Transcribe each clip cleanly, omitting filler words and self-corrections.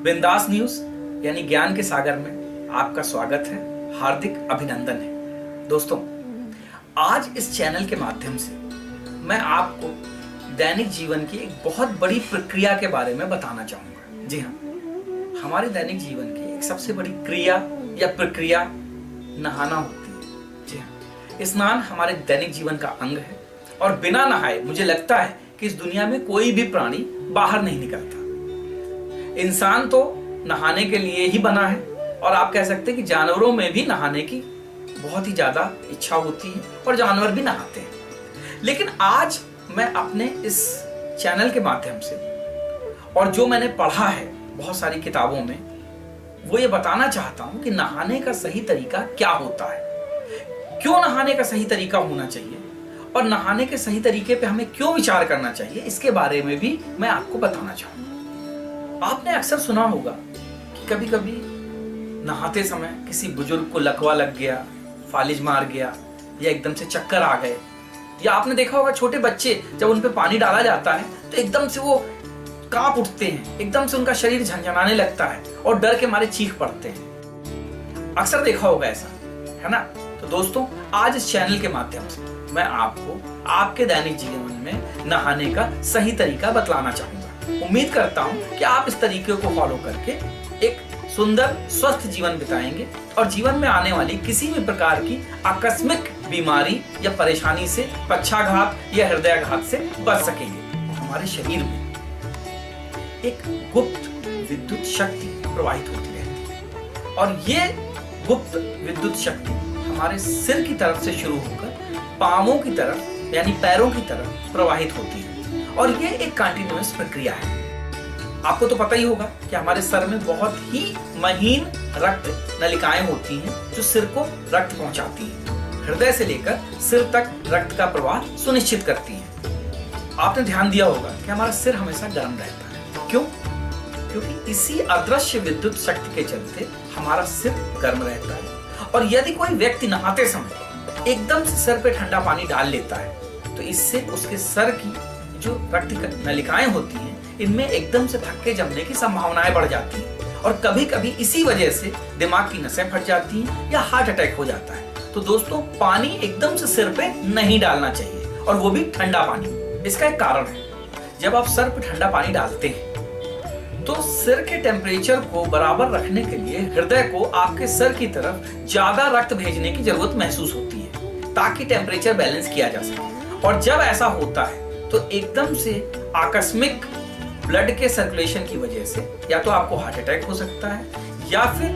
बिंदास न्यूज यानी ज्ञान के सागर में आपका स्वागत है, हार्दिक अभिनंदन है। दोस्तों, आज इस चैनल के माध्यम से मैं आपको दैनिक जीवन की एक बहुत बड़ी प्रक्रिया के बारे में बताना चाहूंगा। जी हाँ, हमारे दैनिक जीवन की एक सबसे बड़ी क्रिया या प्रक्रिया नहाना होती है। जी हाँ, स्नान हमारे दैनिक जीवन का अंग है और बिना नहाए मुझे लगता है कि इस दुनिया में कोई भी प्राणी बाहर नहीं निकलता। इंसान तो नहाने के लिए ही बना है और आप कह सकते हैं कि जानवरों में भी नहाने की बहुत ही ज्यादा इच्छा होती है और जानवर भी नहाते हैं। लेकिन आज मैं अपने इस चैनल के माध्यम से और जो मैंने पढ़ा है बहुत सारी किताबों में, वो ये बताना चाहता हूं कि नहाने का सही तरीका क्या होता है, क्यों नहाने का सही तरीका होना चाहिए और नहाने के सही तरीके पे हमें क्यों विचार करना चाहिए, इसके बारे में भी मैं आपको बताना चाहूंगा। आपने अक्सर सुना होगा कि कभी कभी नहाते समय किसी बुजुर्ग को लकवा लग गया, फालिज मार गया या एकदम से चक्कर आ गए, या आपने देखा होगा छोटे बच्चे जब उन पे पानी डाला जाता है तो एकदम से वो कांप उठते हैं, एकदम से उनका शरीर झंझनाने लगता है और डर के मारे चीख पड़ते हैं। अक्सर देखा होगा ऐसा, है ना? तो दोस्तों, आज इस चैनल के माध्यम से मैं आपको आपके दैनिक जीवन में नहाने का सही तरीका बतलाना चाहूंगा। उम्मीद करता हूं कि आप इस तरीके को फॉलो करके एक सुंदर स्वस्थ जीवन बिताएंगे और जीवन में आने वाली किसी भी प्रकार की आकस्मिक बीमारी या परेशानी से, पक्षाघात या हृदयाघात से बच सकेंगे। हमारे शरीर में एक गुप्त विद्युत शक्ति प्रवाहित होती रहती है और ये गुप्त विद्युत शक्ति हमारे सिर की तरफ से शुरू होकर पांवों की तरफ यानी पैरों की तरफ प्रवाहित होती है और ये एक कंटिन्यूअस प्रक्रिया है। आपको तो पता ही होगा कि हमारे सर में बहुत ही महीन रक्त नलिकाएं होती हैं जो सिर को रक्त पहुंचाती हैं, हृदय से लेकर सिर तक रक्त का प्रवाह सुनिश्चित करती हैं। आपने ध्यान दिया होगा कि हमारा सिर हमेशा गर्म रहता है। क्यों? क्योंकि इसी अदृश्य विद्युत शक्ति के चलते हमारा सिर गर्म रहता है और यदि कोई व्यक्ति नहाते समय एकदम से सर पे ठंडा पानी डाल लेता है तो इससे उसके सर की जो रक्त नलिकाएं होती हैं इनमें एकदम से थक्के जमने की संभावनाएं बढ़ जाती हैं और कभी कभी इसी वजह से दिमाग की नसें फट जाती हैं या हार्ट अटैक हो जाता है। तो दोस्तों, पानी एकदम से सिर पे नहीं डालना चाहिए और वो भी ठंडा पानी। इसका एक कारण है, जब आप सर पे ठंडा पानी डालते हैं तो सिर के टेम्परेचर को बराबर रखने के लिए हृदय को आपके सर की तरफ ज्यादा रक्त भेजने की जरूरत महसूस होती है ताकि टेम्परेचर बैलेंस किया जा सके। और जब ऐसा होता है तो एकदम से आकस्मिक ब्लड के सर्कुलेशन की वजह से या तो आपको हार्ट अटैक हो सकता है या फिर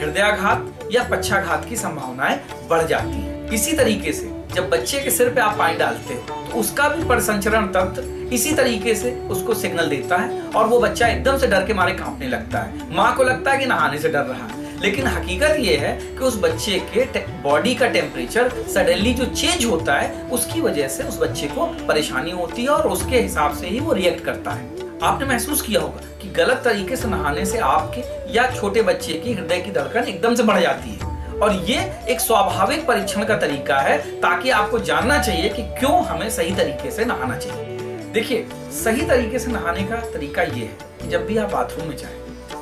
हृदयाघात या पक्षाघात की संभावनाएं बढ़ जाती हैं। इसी तरीके से जब बच्चे के सिर पे आप पानी डालते हो तो उसका भी परिसंचरण तंत्र इसी तरीके से उसको सिग्नल देता है और वो बच्चा एकदम से डर के मारे कांपने लगता है। माँ को लगता है कि नहाने से डर रहा है, लेकिन हकीकत ये है कि उस बच्चे के बॉडी का टेम्परेचर सडनली जो चेंज होता है उसकी वजह से उस बच्चे को परेशानी होती है और उसके हिसाब से ही वो रिएक्ट करता है। आपने महसूस किया होगा कि गलत तरीके से नहाने से आपके या छोटे बच्चे की हृदय की धड़कन एकदम से बढ़ जाती है और ये एक स्वाभाविक परीक्षण का तरीका है ताकि आपको जानना चाहिए कि क्यों हमें सही तरीके से नहाना चाहिए। देखिए, सही तरीके से नहाने का तरीका ये है कि जब भी आप बाथरूम में जाएं,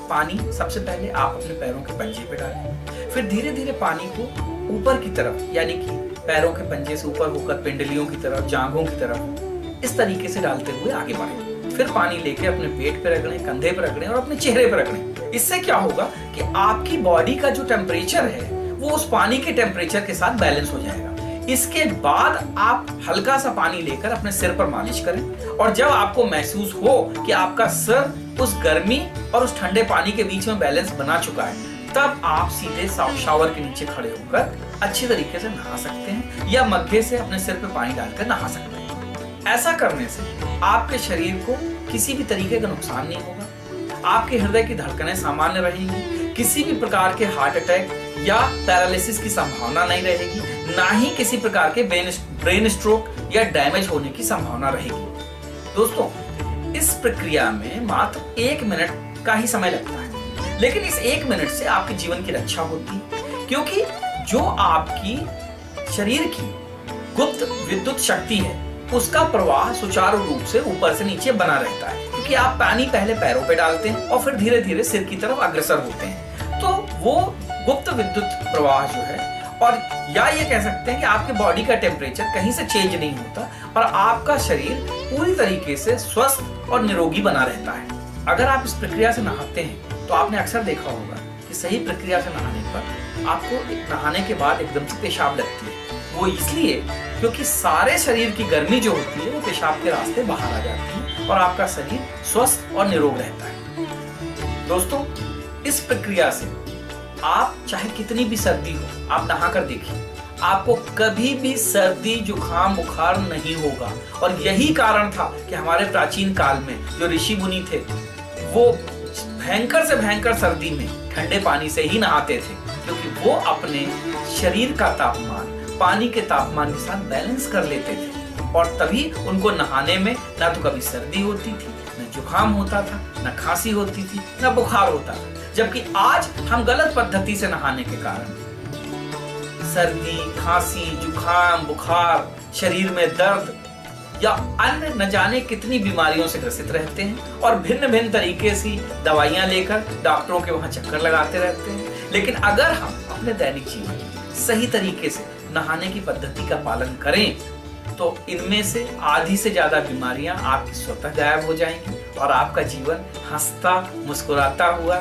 पानी सबसे पहले आप अपने पैरों के पंजे पे डालें, फिर धीरे धीरे पानी को ऊपर की तरफ यानी कि पैरों के पंजे से ऊपर होकर पिंडलियों की तरफ, जांघों की तरफ इस तरीके से डालते हुए आगे बढ़ें। फिर पानी लेके अपने पेट पे रगड़ें, कंधे पे रगड़ें और अपने चेहरे पे रगड़ें। इससे क्या होगा कि आपकी बॉडी का जो टेम्परेचर है वो उस पानी के टेम्परेचर के साथ बैलेंस हो जाएगा। इसके बाद आप हल्का सा पानी लेकर अपने सिर पर मालिश करें और जब आपको महसूस हो कि आपका सर उस गर्मी और उस ठंडे पानी के बीच में बैलेंस बना चुका है, तब आप सीधे शावर के नीचे खड़े होकर अच्छी तरीके से नहा सकते हैं या मग्गे से अपने सिर पे पानी डालकर नहा सकते हैं। ऐसा करने से आपके शरीर को किसी भी तरीके का नुकसान नहीं होगा, आपके हृदय की धड़कनें सामान्य रहेंगी, किसी भी प्रकार के हार्ट अटैक या पैरालिसिस की संभावना नहीं रहेगी, ना ही किसी प्रकार के ब्रेन स्ट्रोक या डैमेज होने की संभावना रहेगी। दोस्तों, इस प्रक्रिया में मात्र 1 मिनट का ही समय लगता है, लेकिन इस 1 मिनट से आपके जीवन की रक्षा होती है क्योंकि जो आपकी शरीर की गुप्त विद्युत शक्ति है उसका प्रवाह सुचारू रूप से ऊपर से नीचे बना रहता है। क्योंकि आप पानी पहले पैरों पे डालते हैं और फिर धीरे धीरे सिर की तरफ अग्रसर होते हैं। तो वो गुप्त विद्युत प्रवाह जो है, और या ये कह सकते हैं कि आपके बॉडी का टेम्परेचर कहीं से चेंज नहीं होता और आपका शरीर पूरी तरीके से स्वस्थ और निरोगी बना रहता है। अगर आप इस प्रक्रिया से नहाते हैं तो आपने अक्सर देखा होगा कि सही प्रक्रिया से नहाने पर आपको नहाने के बाद एकदम से पेशाब लगती है। वो इसलिए क्योंकि सारे शरीर की गर्मी जो होती है वो पेशाब के रास्ते बाहर आ जाती है और आपका शरीर स्वस्थ और निरोग रहता है। दोस्तों, इस प्रक्रिया से आप चाहे कितनी भी सर्दी हो, आप नहा कर देखिए, आपको कभी भी सर्दी जुकाम बुखार नहीं होगा। और यही कारण था कि हमारे प्राचीन काल में जो ऋषि मुनि थे वो भयंकर से भयंकर सर्दी में ठंडे पानी से ही नहाते थे, क्योंकि वो अपने शरीर का तापमान पानी के तापमान के साथ बैलेंस कर लेते थे। और तभी उनको नहाने में ना तो कभी सर्दी होती थी, न जुकाम होता था, न खांसी होती थी, न बुखार होता था। जबकि आज हम गलत पद्धति से नहाने के कारण सर्दी, खांसी, जुकाम, बुखार, शरीर में दर्द या अन्य न जाने कितनी बीमारियों से ग्रसित रहते हैं और भिन्न भिन्न तरीके से दवाइयां लेकर डॉक्टरों के वहां चक्कर लगाते रहते हैं। लेकिन अगर हम अपने दैनिक जीवन में सही तरीके से नहाने की पद्धति का पालन करें तो इनमें से आधी से ज्यादा बीमारियां आपकी स्वतः गायब हो जाएंगी और आपका जीवन हंसता मुस्कुराता हुआ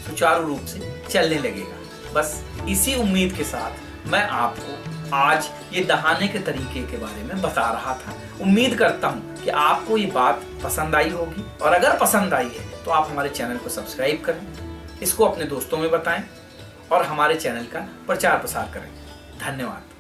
सुचारू रूप से चलने लगेगा। बस इसी उम्मीद के साथ मैं आपको आज ये नहाने के तरीके के बारे में बता रहा था। उम्मीद करता हूँ कि आपको ये बात पसंद आई होगी, और अगर पसंद आई है तो आप हमारे चैनल को सब्सक्राइब करें, इसको अपने दोस्तों में बताएं और हमारे चैनल का प्रचार प्रसार करें। धन्यवाद।